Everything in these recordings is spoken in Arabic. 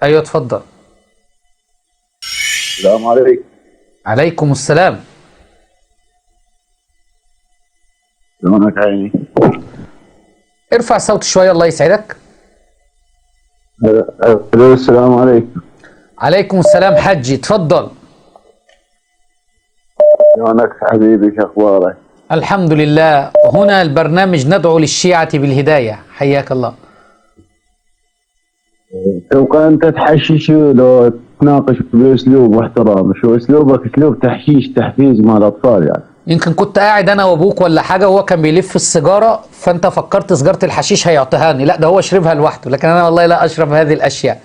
ايوه اتفضل. السلام عليكم. عليكم السلام. شلونك عيني؟ ارفع الصوت شويه الله يسعدك. الو السلام عليكم. عليكم السلام حجي اتفضل. شلونك حبيبي، شو اخبارك؟ الحمد لله. هنا البرنامج ندعو للشيعة بالهداية. حياك الله. تبقى انت تحشش لو تناقش باسلوب واحترام، شو اسلوبك؟ اسلوب تحشيش تحفيز مع الاطفال يعني. يمكن كنت قاعد انا وابوك ولا حاجه وهو كان بيلف السيجاره فانت فكرت سيجاره الحشيش هيعطيهاني، لا ده هو شربها لوحده، لكن انا والله لا اشرب هذه الاشياء.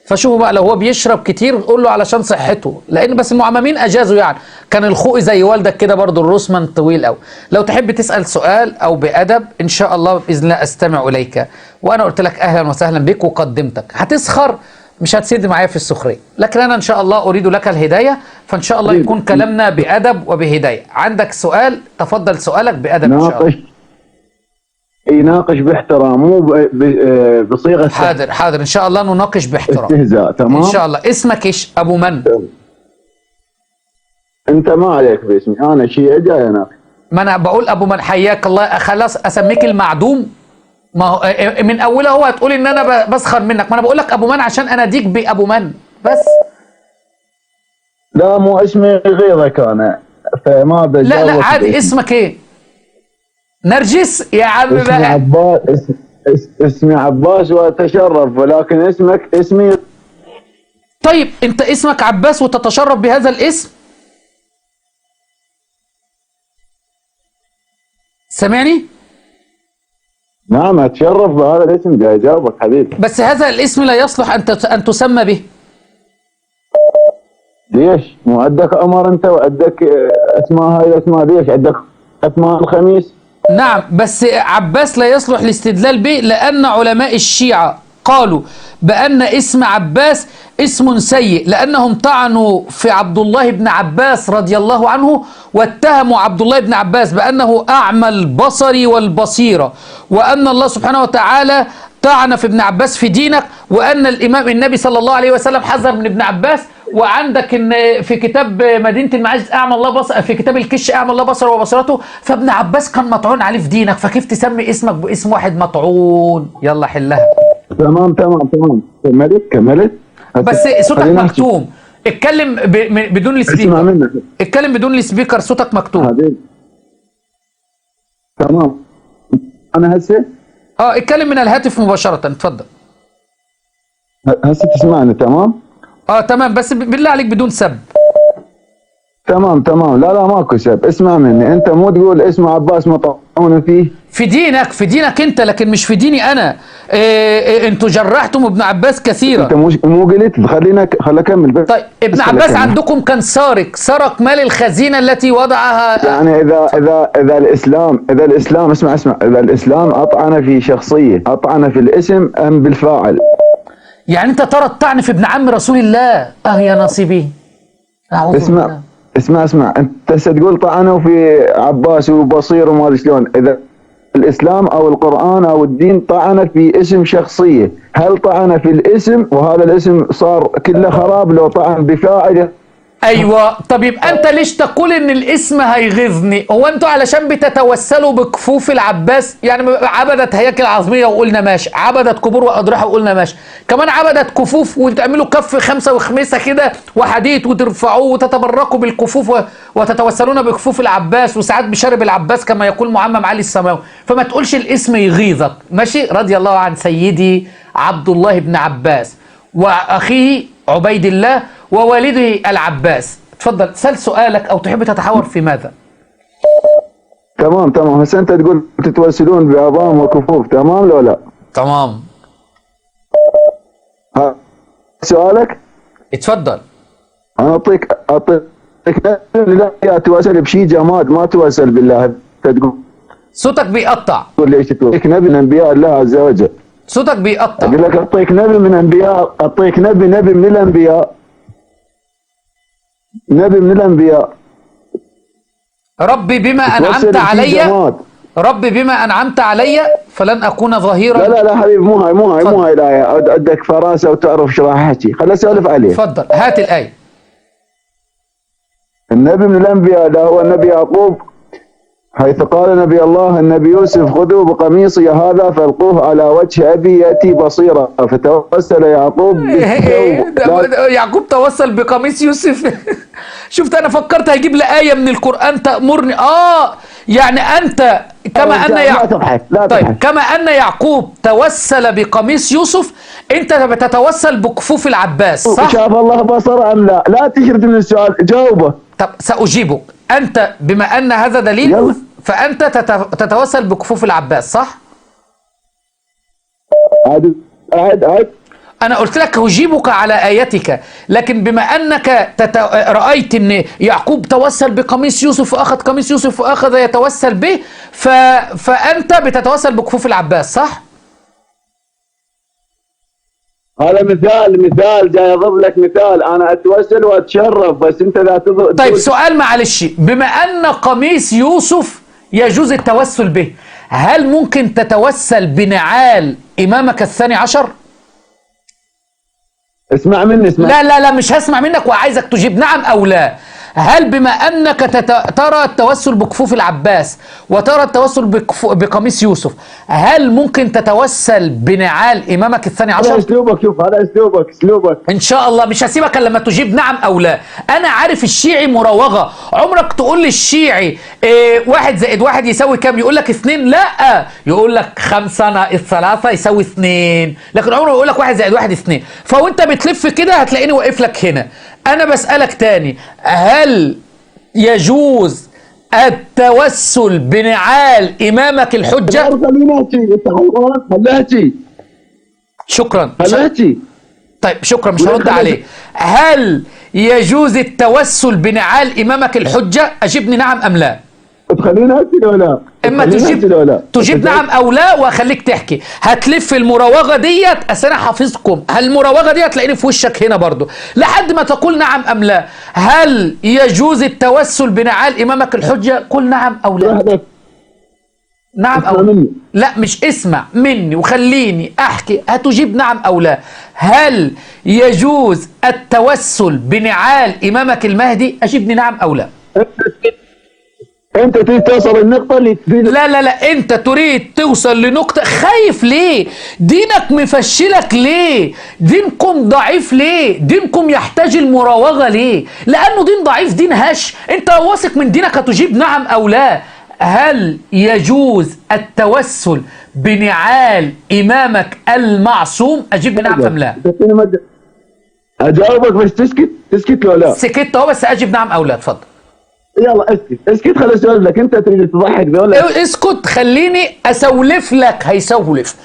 فشوفوا بقى لو هو بيشرب كتير قول له علشان صحته، لان بس المعممين اجازوا يعني. كان الخوئي زي والدك كده برضه الروسمان طويل قوي. لو تحب تسال سؤال او بادب ان شاء الله باذن الله استمع اليك. وانا قلت لك اهلا وسهلا بك وقدمتك. هتسخر مش هتسد معايا في السخريه، لكن انا ان شاء الله اريد لك الهدايه، فان شاء الله يكون كلامنا بادب وبهدايه. عندك سؤال تفضل سؤالك بادب ان شاء الله. يناقش باحترام، مو بصيغه حاضر حاضر ان شاء الله نناقش باحترام. استهزاء. تمام ان شاء الله. اسمك ايش؟ ابو من؟ انت ما عليك باسمي، انا شيعي جاي اناقش. ما انا بقول ابو من. حياك الله. خلاص اسميك المعدوم. ما هو من اولها هو هتقول ان انا بسخر منك. ما انا بقول لك ابو من عشان اناديك بابو من بس. لا مو اسمي غيرك انا، فما بجاوبك. لا عادي. اسمك ايه؟ نرجس يا عم اسمي بقى. عباس. اسمي عباس واتشرف، ولكن اسمك اسمي. طيب انت اسمك عباس وتتشرف بهذا الاسم؟ سامعني؟ نعم اتشرف بهذا الاسم، جاي جاوبك حبيبي. بس هذا الاسم لا يصلح ان تسمى به. ليش؟ مو عندك عمر انت وعندك اسماء، هاي الاسماء ليش عندك اسماء الخميس؟ نعم بس عباس لا يصلح الاستدلال به، لأن علماء الشيعة قالوا بأن اسم عباس اسم سيء، لأنهم طعنوا في عبد الله بن عباس رضي الله عنه، واتهموا عبد الله بن عباس بأنه أعمى البصر والبصيرة، وأن الله سبحانه وتعالى طعن في ابن عباس في دينك، وأن الإمام النبي صلى الله عليه وسلم حذر من ابن عباس. وعندك ان في كتاب مدينه المعاجز اعمى الله بصر، في كتاب الكش اعمى الله بصره وبصرته، فابن عباس كان مطعون عليه في دينك، فكيف تسمي اسمك باسم واحد مطعون؟ يلا حلها. تمام. كملت. بس صوتك مكتوم. اتكلم بدون السبيكر. اسمع منك. اتكلم بدون السبيكر، صوتك مكتوم. حبيبي تمام. انا هسه اتكلم من الهاتف مباشره اتفضل. هسه تسمعني تمام؟ تمام، بس بالله عليك بدون سب. تمام. لا ماكو سب. اسمع مني، انت مو تقول اسم عباس مطعون فيه في دينك انت، لكن مش في ديني انا. انتوا جرحتم ابن عباس كثيرا. انت مو قلت؟ خليني اكمل. طيب ابن عباس عندكم كان سرق مال الخزينه التي وضعها. يعني اذا الاسلام اسمع، اذا الاسلام اطعن في شخصيه، اطعن في الاسم ام بالفاعل؟ يعني انت ترى الطعن في ابن عم رسول الله. يا نصيبي. اسمع انت ستقول طعنوا في عباس وبصير وما ادري شلون. اذا الاسلام او القران او الدين طعن في اسم شخصيه، هل طعن في الاسم وهذا الاسم صار كله خراب لو طعن بفاعله؟ ايوه. طب يبقى انت ليش تقول ان الاسم هيغيظني؟ هو انتوا علشان بتتوسلوا بكفوف العباس؟ يعني عبدت هياكل عظميه وقلنا ماشي، عبدت قبور واضرحه وقلنا ماشي، كمان عبدت كفوف وتعملوا كف خمسه وخميسه كده وحديد وترفعوه وتتبركوا بالكفوف وتتوسلون بكفوف العباس، وساعات بشرب العباس كما يقول معمم علي السماوي. فما تقولش الاسم يغيظك ماشي. رضي الله عن سيدي عبد الله بن عباس واخيه عبيد الله ووالده العباس. تفضل سل سؤالك او تحب تتحاور في ماذا؟ تمام. هسه انت تقول تتوسلون بابائهم وكفوف، تمام لو لا؟ تمام. سؤالك؟ اتفضل. انا اعطيك لا توسل بشيء جماد، ما توسل بالله. تقول صوتك بيقطع. تقول ليش توسل؟ نبي من انبياء الله عز وجل. صوتك بيقطع. اقول لك اعطيك نبي من انبياء، اعطيك نبي من الانبياء، نبي من الانبياء. ربي بما انعمت علي رب بما أنعمت علي فلن أكون ظهيرا. لا لا لا حبيبي، مو هاي الآية، عندك فراسة وتعرف شو راح أحكي، خليني أسولف عليه. اتفضل هات الآية. النبي من الأنبياء ده هو النبي يعقوب، حيث قال نبي الله النبي يوسف: خذوا بقميصي هذا فالقوه على وجه أبي يأتي بصيرا. فتوسل يعقوب يعقوب توسل بقميص يوسف. شفت أنا فكرت هيجيب لي آية من القرآن تأمرني. يعني أنت كما أن لا تضحك لا طيب تضحك. كما أن يعقوب توسل بقميص يوسف، أنت بتتوسل بكفوف العباس، صح؟ شاف الله بصر أم لا؟ لا تشرد من السؤال، جاوبه. طب سأجيبك. أنت بما أن هذا دليل يلا. فأنت تتوسل بكفوف العباس، صح؟ عاد أنا قلت لك أجيبك على آيتك، لكن بما أنك رأيت أن يعقوب توسل بقميص يوسف وأخذ قميص يوسف وأخذ يتوسل به، فأنت بتتوسل بكفوف العباس، صح؟ هذا مثال جاي اضرب لك مثال، انا اتوسل واتشرف، بس انت لا طيب سؤال معلش، بما ان قميص يوسف يجوز التوسل به، هل ممكن تتوسل بنعال امامك الثاني عشر؟ اسمع مني. لا مش هسمع منك، وعايزك تجيب نعم او لا. هل بما انك ترى التوسل بكفوف العباس وترى التوسل بقميص يوسف، هل ممكن تتوسل بنعال امامك الثاني عشر؟ هذا اسلوبك، شوف هذا اسلوبك. ان شاء الله مش هسيبك الا لما تجيب نعم او لا. انا عارف الشيعي مراوغه، عمرك تقول لي الشيعي 1 زائد 1 يساوي كام؟ يقول لك 2. لا، يقول لك 5 ناقص 3 يساوي 2، لكن عمره يقول لك 1 زائد 1 2. فوانت بتلف كده هتلاقيني واقف لك هنا. انا بسألك تاني، هل يجوز التوسل بنعال امامك الحجة؟ شكرا. طيب شكرا، مش هرد عليه. هل يجوز التوسل بنعال امامك الحجة؟ اجبني نعم ام لا. تخليني أسأل ولا لا؟ اما تجيب نعم او لا واخليك تحكي. هتلف المراوغه ديت، اصل انا حافظكم، المراوغه ديت تلاقيني في وشك هنا برضو لحد ما تقول نعم ام لا. هل يجوز التوسل بنعال امامك الحجه؟ قل نعم او لا. نعم او مني. لا، مش اسمع مني وخليني احكي، هتجيب نعم او لا. هل يجوز التوسل بنعال امامك المهدي؟ اجيبني نعم او لا. انت تريد توصل النقطة اللي لا انت تريد توصل لنقطة. خايف ليه؟ دينك مفشلك ليه؟ دينكم ضعيف ليه؟ دينكم يحتاج المراوغة ليه؟ لانه دين ضعيف، دين هش. انت واثق من دينك هتجيب نعم او لا. هل يجوز التوسل بنعال امامك المعصوم؟ اجيب نعم ام لا. اجاوبك بس تسكت ولا لا؟ سكت اهو، بس اجيب نعم او لا. اتفضل. يلا اسكت خليني اسولف لك. انت تريد تضحك ولا اسكت، خليني اسولف لك. هيسولف.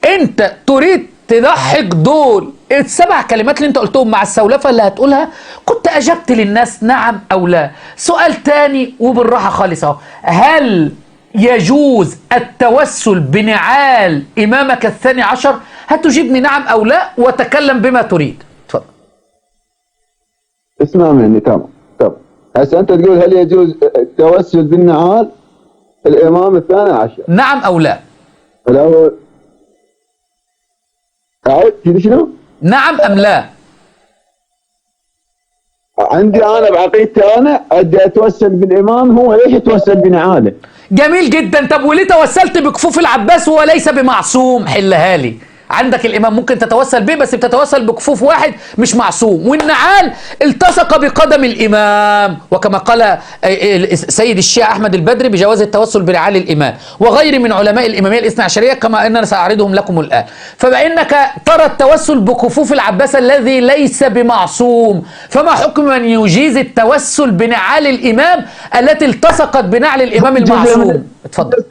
انت تريد تضحك دول ال7 كلمات اللي انت قلتهم مع السولفه اللي هتقولها، كنت اجبت للناس نعم او لا. سؤال تاني وبالراحه خالص اهو، هل يجوز التوسل بنعال امامك الثاني عشر؟ هتجيبني نعم او لا وتكلم بما تريد. اتفضل. اسمع مني. تمام. هسه انت تقول هل يجوز التوسل بالنعال الامام الثاني عشر؟ نعم او لا. لو اعيد كذا شنو؟ نعم ام لا. عندي انا بعقيدتي انا ادي اتوسل بالامام، هو ليش يتوسل بنعاله؟ جميل جدا. طب وليه توسلت بكفوف العباس وهو ليس بمعصوم؟ حلها لي. عندك الامام ممكن تتوسل به، بس بتتوسل بكفوف واحد مش معصوم، والنعال التصق بقدم الامام، وكما قال سيد الشيعة احمد البدري بجواز التوسل بنعال الامام وغير من علماء الاماميه الاثنى عشريه، كما اننا ساعرضهم لكم الان. فبانك ترى التوسل بكفوف العباس الذي ليس بمعصوم، فما حكم من يجيز التوسل بنعال الامام التي التصقت بنعل الامام المعصوم؟ اتفضل.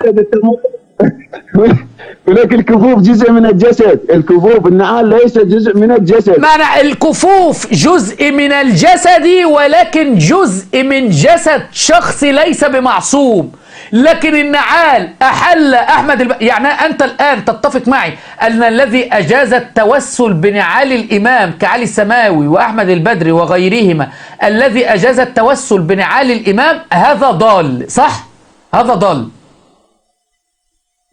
ولكن الكفوف جزء من الجسد، الكفوف النعال ليس جزء من الجسد. معنى الكفوف جزء من الجسد، ولكن جزء من جسد شخص ليس بمعصوم. لكن النعال أحل أحمد يعني أنت الآن تتفق معي أن الذي أجاز التوسل بنعال الإمام كعلي السماوي وأحمد البدري وغيرهما، الذي أجاز التوسل بنعال الإمام هذا ضال، صح؟ هذا ضال.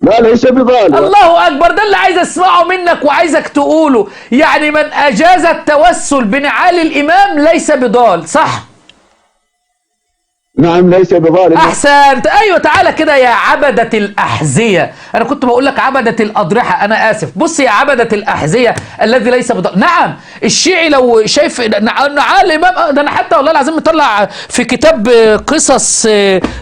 لا ليس بضال. الله أكبر، ده اللي عايز أسمعه منك وعايزك تقوله. يعني من أجاز التوسل بنعال الإمام ليس بضال، صح؟ نعم ليس بضال. احسنت، ايوه. تعالى كده يا عبدة الاحذية، انا كنت بقول لك عبدة الاضرحة، انا اسف. بص يا عبدة الاحذية الذي ليس بضال. نعم الشيعي لو شايف نعال الامام، ده انا حتى والله العظيم مطلع في كتاب قصص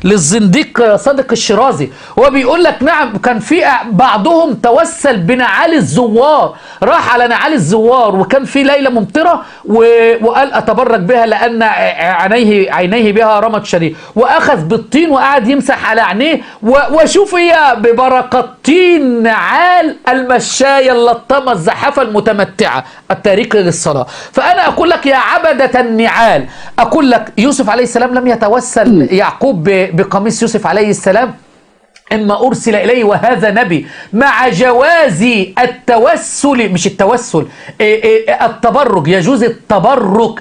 للزنديق صادق الشيرازي، هو بيقول لك نعم كان في بعضهم توسل بنعال الزوار، راح على نعال الزوار وكان في ليلة ممطرة وقال اتبرك بها لان عينيه بها رمد شديد، واخذ بالطين وقعد يمسح على عينيه، وشوف هي ببركتين نعال المشاية اللطمة الزحافة المتمتعة التاركة للصلاة. فأنا أقول لك يا عبدة النعال، أقول لك يوسف عليه السلام لم يتوسل يعقوب بقميص يوسف عليه السلام إما أرسل إليه وهذا نبي، مع جواز التوسل، مش التوسل، التبرك. يجوز التبرك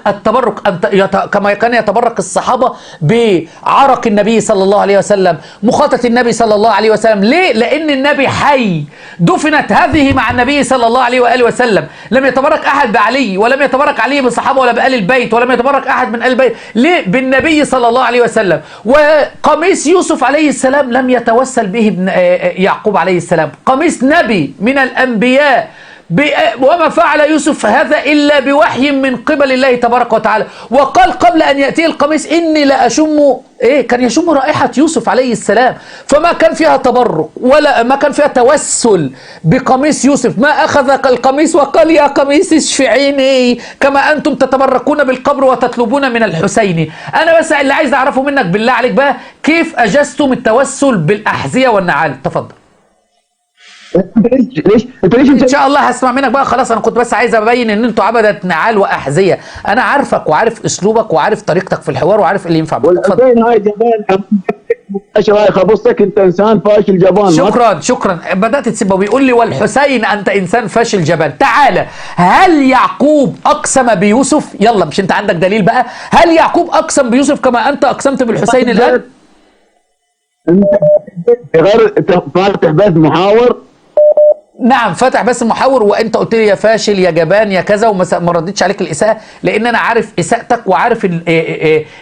كما كان يتبرك الصحابة بعرق النبي صلى الله عليه وسلم، مخاطة النبي صلى الله عليه وسلم. ليه؟ لأن النبي حي، دفنت هذه مع النبي صلى الله عليه وآله وسلم. لم يتبرك أحد بعلي، ولم يتبرك علي بالصحابة ولا بآل البيت، ولم يتبرك أحد من آل البيت. ليه؟ بالنبي صلى الله عليه وسلم. وقميص يوسف عليه السلام لم يتوسل به ابن يعقوب عليه السلام، قميص نبي من الأنبياء، وما فعل يوسف هذا إلا بوحي من قبل الله تبارك وتعالى. وقال قبل أن يأتي القميص إني لأشم كان يشم رائحة يوسف عليه السلام. فما كان فيها تبرك ولا ما كان فيها توسل بقميص يوسف. ما أخذ القميص وقال يا قميص اشفعيني كما أنتم تتبركون بالقبر وتطلبون من الحسين. أنا بس اللي عايز أعرفه منك بالله عليك بقى، كيف أجزتم التوسل بالأحذية والنعال؟ تفضل. ليش ان شاء الله هسمع منك بقى. خلاص انا كنت بس عايز ابين ان انتوا عبدة نعال واحذيه. انا عارفك وعارف اسلوبك وعارف طريقتك في الحوار وعارف اللي ينفع. والحسين هاي جبان، ايش رايك ابصك انت انسان فاشل جبان. شكرا بدات تسيبه. بيقول لي والحسين انت انسان فاشل جبان. تعالى، هل يعقوب اقسم بيوسف؟ يلا مش انت عندك دليل بقى؟ هل يعقوب اقسم بيوسف كما انت اقسمت بالحسين الان؟ انت غير فاتح بس محاور. نعم فاتح بس محاور، وانت قلت لي يا فاشل يا جبان يا كذا، وما ردتش عليك الاساءه، لان انا عارف اساءتك وعارف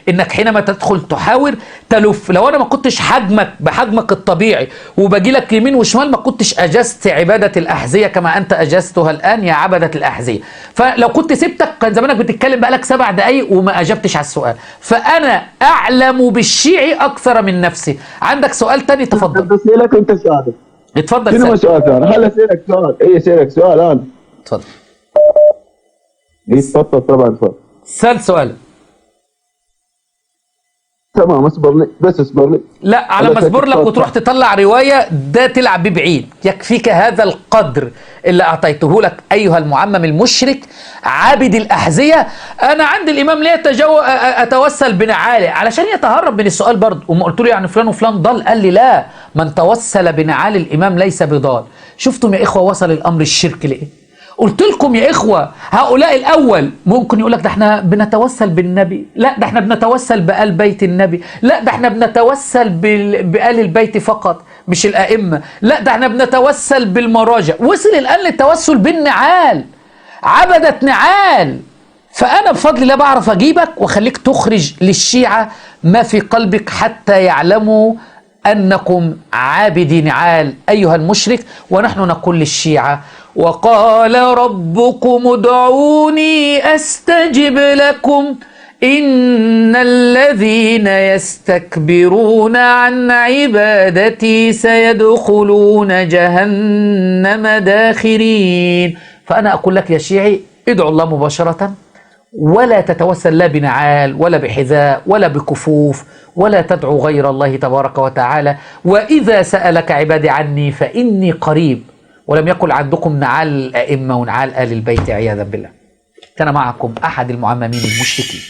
انك حينما تدخل تحاور تلف. لو انا ما كنتش حجمك بحجمك الطبيعي وباجي لك يمين وشمال، ما كنتش اجزت عباده الاحذيه كما انت اجزتها الان يا عبده الاحذيه. فلو كنت سبتك كان زمانك بتتكلم بقالك 7 دقائق وما اجبتش على السؤال. فانا اعلم بالشيعي اكثر من نفسي. عندك سؤال تاني؟ تفضل. بس لك انت سؤال. اتفضل. شنو سؤال ثاني؟ هلا اسالك سؤال. اسالك سؤال الان. اتفضل. تفضل طبعا تفضل. سأل سؤال. تمام اصبر لي، بس اصبر لي. لا على ما اصبر لك وتروح تطلع روايه ده تلعب بيه بعيد. يكفيك هذا القدر اللي اعطيته لك ايها المعمم المشرك عابد الاحذيه. انا عند الامام ليه اتوسل بنعاله علشان يتهرب من السؤال برضه. وما قلت له يعني فلان وفلان ضل؟ قال لي لا، من توسل بنعال الامام ليس بضال. شفتم يا اخوه وصل الامر الشرك لايه؟ قلت لكم يا إخوة هؤلاء الأول ممكن يقول لك ده احنا بنتوسل بالنبي، لا ده احنا بنتوسل بآل بيت النبي، لا ده احنا بنتوسل بآل البيت فقط مش الأئمة، لا ده احنا بنتوسل بالمراجع. وصل الآن للتوسل بالنعال، عبدة نعال. فأنا بفضل الله بعرف أجيبك وخليك تخرج للشيعة ما في قلبك حتى يعلموا أنكم عابدي نعال أيها المشرك. ونحن نقول للشيعة وقال ربكم ادعوني أستجب لكم إن الذين يستكبرون عن عبادتي سيدخلون جهنم داخرين. فأنا أقول لك يا شيعي ادعو الله مباشرة، ولا تتوسل لا بنعال ولا بحذاء ولا بكفوف، ولا تدعو غير الله تبارك وتعالى. وإذا سألك عبادي عني فإني قريب. ولم يقل عندكم نعال الأئمة ونعال آل البيت عياذا بالله. كان معكم أحد المعممين المشركين.